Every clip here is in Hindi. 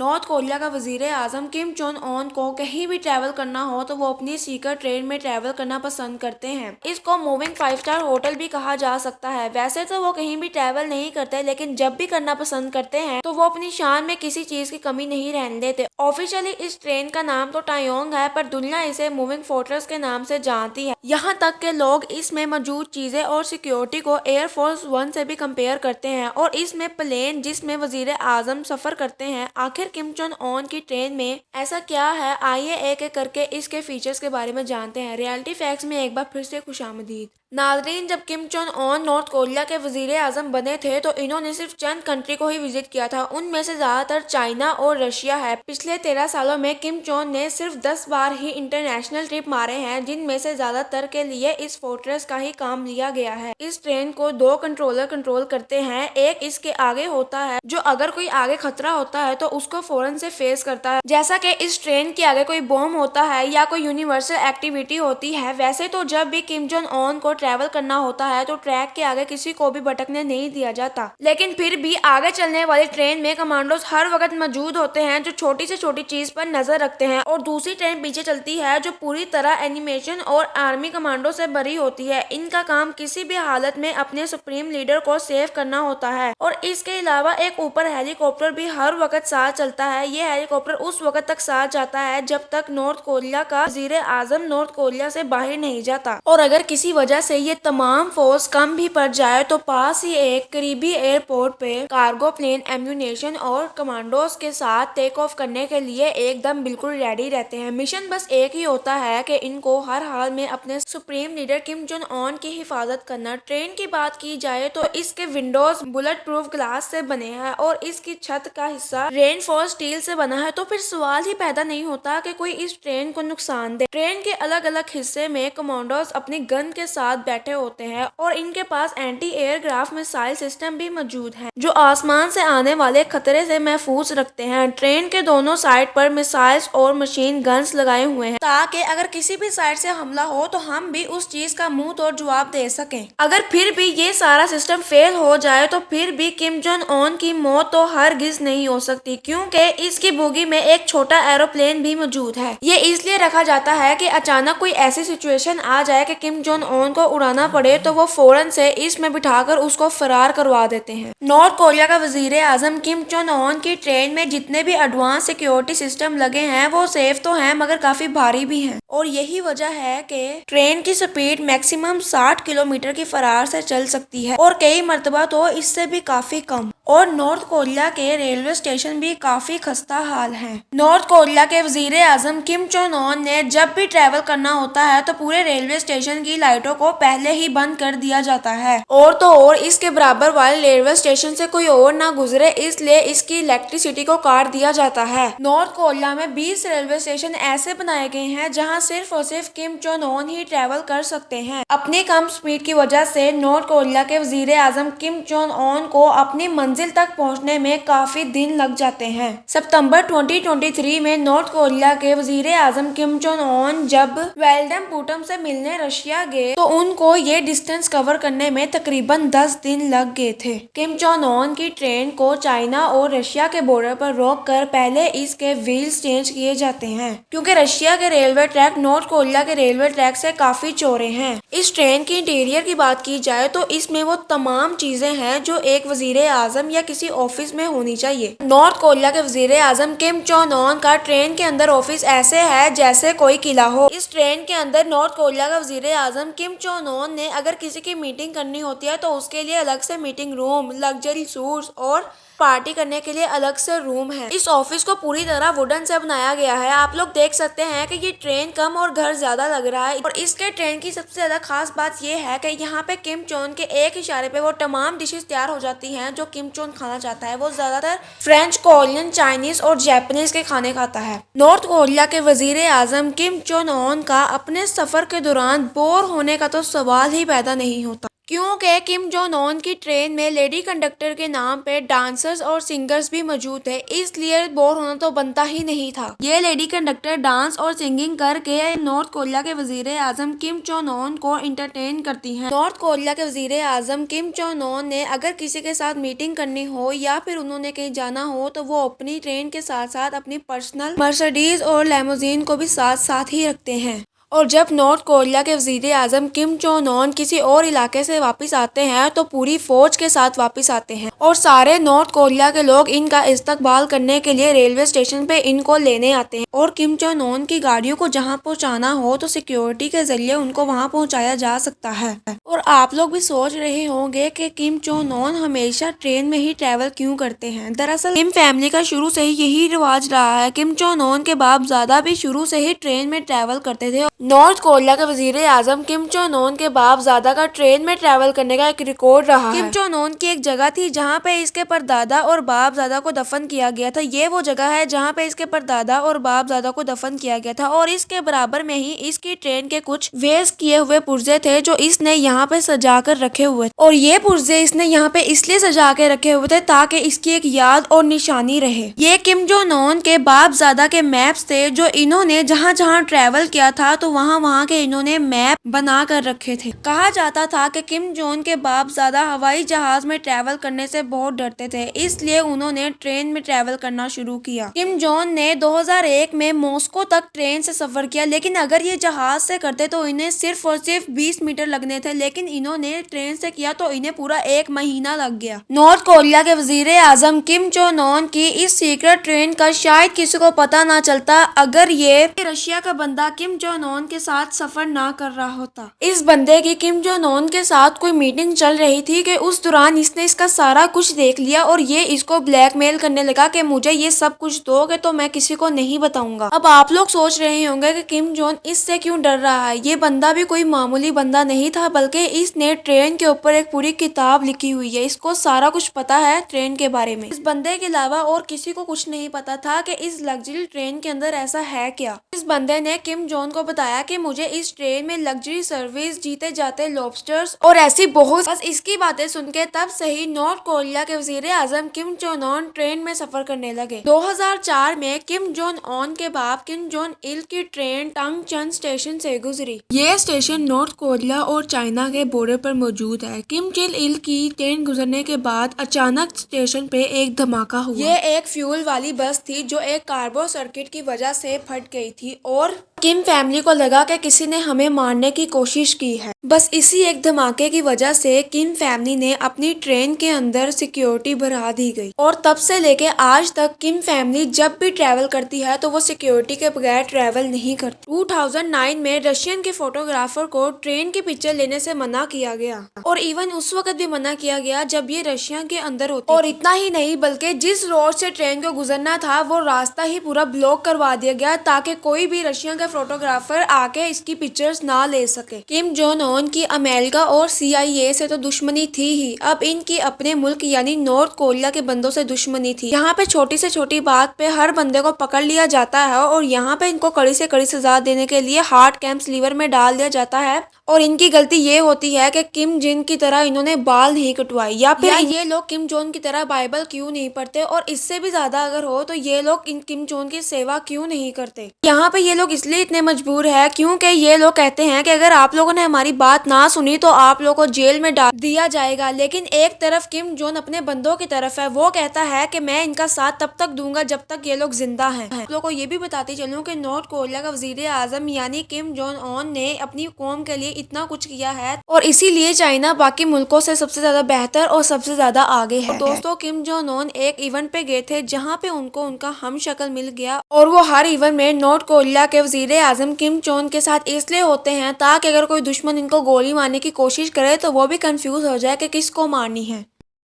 नॉर्थ कोरिया का वजीर आजम किम जोंग उन को कहीं भी ट्रैवल करना हो तो वो अपनी सीकर ट्रेन में ट्रैवल करना पसंद करते हैं। इसको मूविंग 5 स्टार होटल भी कहा जा सकता है। वैसे तो वो कहीं भी ट्रैवल नहीं करते, लेकिन जब भी करना पसंद करते हैं तो वो अपनी शान में किसी चीज की कमी नहीं रहने देते। ऑफिशियली इस ट्रेन का नाम तो टायोंग है, पर दुनिया इसे मूविंग फोर्ट्रेस के नाम से जानती है। यहाँ तक के लोग इसमें मौजूद चीजें और सिक्योरिटी को एयरफोर्स 1 से भी कंपेयर करते हैं। और इसमें प्लेन जिसमें वजीर आजम सफर करते हैं, आखिर किम जोंग उन की ट्रेन में ऐसा क्या है, आइए एक एक करके इसके फीचर्स के बारे में जानते हैं। रियलिटी फैक्ट्स में एक बार फिर से खुशामदीद। नाजरीन, जब Kim Jong Un north Korea के वजीर आजम बने थे तो इन्होंने सिर्फ चंद कंट्री को ही विजिट किया था। उनमें से ज्यादातर चाइना और रशिया है। पिछले 13 सालों में किम जोंग ने सिर्फ 10 बार ही इंटरनेशनल ट्रिप मारे हैं, जिनमें से ज्यादातर के लिए इस फोर्ट्रेस का ही काम लिया गया है। इस ट्रेन को 2 कंट्रोलर कंट्रोल करते हैं। एक इसके आगे होता है जो अगर कोई आगे खतरा होता है तो उसको फौरन से फेस करता है। जैसा कि इस ट्रेन के आगे कोई बॉम्ब होता है या कोई यूनिवर्सल एक्टिविटी होती है। वैसे तो जब भी किम जोंग उन को ट्रैवल करना होता है तो ट्रैक के आगे किसी को भी भटकने नहीं दिया जाता, लेकिन फिर भी आगे चलने वाली ट्रेन में कमांडोज हर वक्त मौजूद होते हैं जो छोटी से छोटी चीज पर नजर रखते हैं। और दूसरी ट्रेन पीछे चलती है जो पूरी तरह एनिमेशन और आर्मी कमांडो से भरी होती है। इनका काम किसी भी हालत में अपने सुप्रीम लीडर को सेव करना होता है। और इसके अलावा एक ऊपर हेलीकॉप्टर भी हर वक्त साथ चलता है। ये हेलीकॉप्टर उस वक्त तक साथ जाता है जब तक नॉर्थ कोरिया का वजीर आजम नॉर्थ कोरिया से बाहर नहीं जाता। और अगर किसी वजह से ये तमाम फोर्स कम भी पड़ जाए तो पास ही एक करीबी एयरपोर्ट पे कार्गो प्लेन, एम्यूनेशन और कमांडोज के साथ टेक ऑफ करने के लिए एकदम बिल्कुल रेडी रहते हैं। मिशन बस एक ही होता है कि इनको हर हाल में अपने supreme leader Kim Jong Un की हिफाजत करना। ट्रेन की बात की जाए तो इसके विंडोज बुलेट प्रूफ ग्लास से बने हैं और इसकी छत का हिस्सा रेनफोर्स स्टील से बना है। तो फिर सवाल ही पैदा नहीं होता कि कोई इस ट्रेन को नुकसान दे। ट्रेन के अलग अलग हिस्से में कमांडोज अपनी गन के साथ बैठे होते हैं और इनके पास एंटी एयरक्राफ्ट मिसाइल सिस्टम भी मौजूद है जो आसमान से आने वाले खतरे से महफूज रखते हैं। ट्रेन के दोनों साइड पर मिसाइल्स और मशीन गन्स लगाए हुए हैं ताकि अगर किसी भी साइड से हमला हो तो हम भी उस चीज का मुंह तोड़ जवाब दे सकें। अगर फिर भी ये सारा सिस्टम फेल हो जाए तो फिर भी किम जोंग उन की मौत तो हरगिज नहीं हो सकती, क्योंकि इसकी बोगी में एक छोटा एरोप्लेन भी मौजूद है। ये इसलिए रखा जाता है कि अचानक कोई ऐसी सिचुएशन आ जाए कि किम जोंग उन को उड़ाना पड़े तो वो फौरन से इसमें बिठाकर उसको फरार करवा देते हैं। नॉर्थ कोरिया का वजीर आजम किम जोंग उन की ट्रेन में जितने भी एडवांस सिक्योरिटी सिस्टम लगे हैं वो सेफ तो हैं मगर काफी भारी भी हैं। और यही वजह है कि ट्रेन की स्पीड मैक्सिमम 60 किलोमीटर की फरार से चल सकती है और कई मरतबा तो इससे भी काफी कम। और नॉर्थ कोरिया के रेलवे स्टेशन भी काफी खस्ता हाल हैं। नॉर्थ कोरिया के वजीर आजम किम जोंग उन ने जब भी ट्रैवल करना होता है तो पूरे रेलवे स्टेशन की लाइटों को पहले ही बंद कर दिया जाता है। और तो और इसके बराबर वाले रेलवे स्टेशन से कोई और ना गुजरे, इसलिए इसकी इलेक्ट्रिसिटी को काट दिया जाता है। नॉर्थ कोरिया में 20 रेलवे स्टेशन ऐसे बनाए गए हैं जहां सिर्फ और सिर्फ किम जोंग उन ही ट्रैवल कर सकते हैं। अपनी कम स्पीड की वजह से नॉर्थ कोरिया के वजीर आजम किम जोंग उन को अपनी मंजिल तक पहुंचने में काफी दिन लग जाते हैं। सितंबर 2023 में नॉर्थ कोरिया के वजीर आजम किम जोंग उन जब व्लादिमीर पुतिन से मिलने रशिया गए तो उनको ये डिस्टेंस कवर करने में तकरीबन 10 दिन लग गए थे। किम जोंग उन की ट्रेन को चाइना और रशिया के बॉर्डर पर रोक कर पहले इसके व्हील्स चेंज किए जाते हैं, क्योंकि रशिया के रेलवे ट्रैक नॉर्थ कोरिया के रेलवे ट्रैक से काफी चौड़े हैं। इस ट्रेन की इंटीरियर की बात की जाए तो इसमें वो तमाम चीजें हैं जो एक वजीर आजम या किसी ऑफिस में होनी चाहिए। नॉर्थ कोरिया के वजीर आजम किम जोंग उन का ट्रेन के अंदर ऑफिस ऐसे है जैसे कोई किला हो। इस ट्रेन के अंदर नॉर्थ कोरिया का वजीर आजम किम जोंग उन ने अगर किसी की मीटिंग करनी होती है तो उसके लिए अलग से मीटिंग रूम, लग्जरी सूट्स और पार्टी करने के लिए अलग से रूम है। इस ऑफिस को पूरी तरह वुडन से बनाया गया है। आप लोग देख सकते हैं कि ये ट्रेन कम और घर ज्यादा लग रहा है। और इसके ट्रेन की सबसे ज्यादा खास बात ये है कि यहाँ पे किम जोंग के एक इशारे पे वो तमाम डिशेस तैयार हो जाती हैं जो किम जोंग खाना चाहता है। वो ज्यादातर फ्रेंच, कोरियन, चाइनीज और जापानीज के खाने खाता है। नॉर्थ कोरिया के वजीर आजम किम जोंग उन का अपने सफर के दौरान बोर होने का तो सवाल ही पैदा नहीं होता। क्योंकि किम जोंग उन की ट्रेन में लेडी कंडक्टर के नाम पे डांसर्स और सिंगर्स भी मौजूद थे, इसलिए बोर होना तो बनता ही नहीं था। ये लेडी कंडक्टर डांस और सिंगिंग करके नॉर्थ कोरिया के वजीर आजम किम जोंग उन को इंटरटेन करती हैं। नॉर्थ कोरिया के वजीर आजम किम जोंग उन ने अगर किसी के साथ मीटिंग करनी हो या फिर उन्होंने कहीं जाना हो तो वो अपनी ट्रेन के साथ साथ अपनी पर्सनल मर्सिडीज और लेमोजीन को भी साथ साथ ही रखते हैं। और जब नॉर्थ कोरिया के वजीर आजम किम जोंग उन किसी और इलाके से वापस आते हैं तो पूरी फौज के साथ वापस आते हैं और सारे नॉर्थ कोरिया के लोग इनका इस्तकबाल करने के लिए रेलवे स्टेशन पे इनको लेने आते हैं और किम जोंग उन की गाड़ियों को जहां पहुंचाना हो तो सिक्योरिटी के जरिए उनको वहां पहुंचाया जा सकता है। और आप लोग भी सोच रहे होंगे कि किम जोंग उन हमेशा ट्रेन में ही ट्रेवल क्यों करते हैं। दरअसल किम फैमिली का शुरू से ही यही रिवाज रहा है। किम जोंग उन के बाप ज्यादा भी शुरू से ही ट्रेन में ट्रेवल करते थे। नॉर्थ कोरिया के वजीर आजम किम जोंग उन के बाप ज्यादा का ट्रेन में ट्रेवल करने का एक रिकॉर्ड रहा है। किम जोंग उन की एक जगह थी जहाँ पे इसके परदादा और बाप ज्यादा को दफन किया गया था। ये वो जगह है जहाँ पे इसके परदादा और बाप ज्यादा को दफन किया गया था और इसके बराबर में ही इसकी ट्रेन के कुछ वेस्ट किए हुए पुर्जे थे जो इसने यहाँ पे सजा कर रखे हुए थे। और ये पुर्जे इसने यहाँ पे इसलिए सजा के रखे हुए थे ताकि इसकी एक याद और निशानी रहे। ये किम जोंग उन के बाप ज्यादा के मैप्स थे जो इन्होंने जहाँ जहाँ ट्रेवल किया था तो वहाँ के इन्होंने मैप बना कर रखे थे। कहा जाता था कि किम जोंग के बाप ज्यादा हवाई जहाज में ट्रेवल करने से बहुत डरते थे, इसलिए उन्होंने ट्रेन में ट्रेवल करना शुरू किया। किम जोंग ने 2001 में मॉस्को तक ट्रेन से सफर किया, लेकिन अगर ये जहाज से करते तो इन्हें सिर्फ और सिर्फ 20 मीटर लगने थे, लेकिन इन्होंने ट्रेन से किया तो इन्हें पूरा 1 महीना लग गया। नॉर्थ कोरिया के वजीर आजम किम जोंग उन की इस सीक्रेट ट्रेन का शायद किसी को पता ना चलता अगर ये रशिया का बंदा किम जोंग उन के साथ सफर ना कर रहा होता। इस बंदे की किम जोंग उन के साथ कोई मीटिंग चल रही थी कि उस दौरान इसने इसका सारा कुछ देख लिया और ये इसको ब्लैकमेल करने लगा कि मुझे ये सब कुछ दोगे तो मैं किसी को नहीं बताऊंगा। अब आप लोग सोच रहे होंगे कि किम जोंग इससे क्यों डर रहा है। ये बंदा भी कोई मामूली बंदा नहीं था, बल्कि इसने ट्रेन के ऊपर एक पूरी किताब लिखी हुई है। इसको सारा कुछ पता है ट्रेन के बारे में। इस बंदे के अलावा और किसी को कुछ नहीं पता था कि इस लग्जरी ट्रेन के अंदर ऐसा है क्या। इस बंदे ने किम जोंग को बताया कि मुझे इस ट्रेन में लग्जरी सर्विस, जीते जाते लॉबस्टर्स और ऐसी बहुत। बस इसकी बातें सुन के तब से ही नॉर्थ कोरिया के वजीर आजम किम जोंग उन ट्रेन में सफर करने लगे। 2004 में किम जोंग उन के बाप किम जोंग इल की ट्रेन टंगचन स्टेशन से गुजरी। ये स्टेशन नॉर्थ कोरिया और चाइना के बॉर्डर पर मौजूद है। किम जोंग इल की ट्रेन गुजरने के बाद अचानक स्टेशन पे एक धमाका हुआ। ये एक फ्यूल वाली बस थी जो एक कार्बो सर्किट की वजह से फट गई थी और किम फैमिली को लगा कि किसी ने हमें मारने की कोशिश की है। बस इसी एक धमाके की वजह से किम फैमिली ने अपनी ट्रेन के अंदर सिक्योरिटी बढ़ा दी गई और तब से लेके आज तक किम फैमिली जब भी ट्रैवल करती है तो वो सिक्योरिटी के बगैर ट्रैवल नहीं करती। 2009 में रशियन के फोटोग्राफर को ट्रेन की पिक्चर लेने से मना किया गया और इवन उस वक्त भी मना किया गया जब ये रशिया के अंदर होती। और इतना ही नहीं बल्कि जिस रोड से ट्रेन को गुजरना था वो रास्ता ही पूरा ब्लॉक करवा दिया गया ताकि कोई भी रशिया का फोटोग्राफर आके इसकी पिक्चर्स ना ले सके। किम जोंग उन की अमेरिका और CIA से तो दुश्मनी थी ही, अब इनकी अपने मुल्क यानी नॉर्थ कोरिया के बंदों से दुश्मनी थी। यहाँ पे छोटी से छोटी बात पे हर बंदे को पकड़ लिया जाता है और यहाँ पे इनको कड़ी से कड़ी सजा देने के लिए हार्ड कैंप्स लीवर में डाल दिया जाता है। और इनकी गलती ये होती है कि किम जिन की तरह इन्होंने बाल नहीं कटवाए या फिर ये लोग किम जोंग की तरह बाइबल क्यों नहीं पढ़ते और इससे भी ज्यादा अगर हो तो ये लोग इन किम जोंग की सेवा क्यों नहीं करते। यहाँ पे ये लोग इसलिए इतने मजबूर है क्योंकि ये लोग कहते हैं कि अगर आप लोगों ने हमारी बात ना सुनी तो आप लोगों को जेल में डाल दिया जाएगा। लेकिन एक तरफ किम जोंग अपने बंदों की तरफ है, वो कहता है कि मैं इनका साथ तब तक दूंगा जब तक ये लोग जिंदा हैं। आप लोगों को ये भी बताती चलूं कि नॉर्थ कोरिया का वजीर आजम यानी किम जोंग उन ने अपनी कौम के लिए इतना कुछ किया है और इसीलिए चाइना बाकी मुल्कों से सबसे ज्यादा बेहतर और सबसे ज्यादा आगे है। दोस्तों किम जोंग उन एक इवेंट पे गए थे जहाँ पे उनको उनका हम शक्ल मिल गया और वो हर इवेंट में नॉर्थ कोरिया के वजीर आजम किम जोंग के साथ इसलिए होते हैं ताकि अगर कोई दुश्मन इनको गोली मारने की कोशिश करे तो वो भी कंफ्यूज हो जाए कि किसको मारनी है।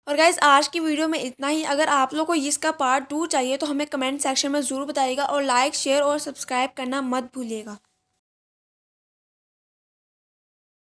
और गाइज आज की वीडियो में इतना ही। अगर आप लोग को इसका पार्ट 2 चाहिए तो हमें कमेंट सेक्शन में जरूर बताइएगा और लाइक शेयर और सब्सक्राइब करना मत भूलिएगा।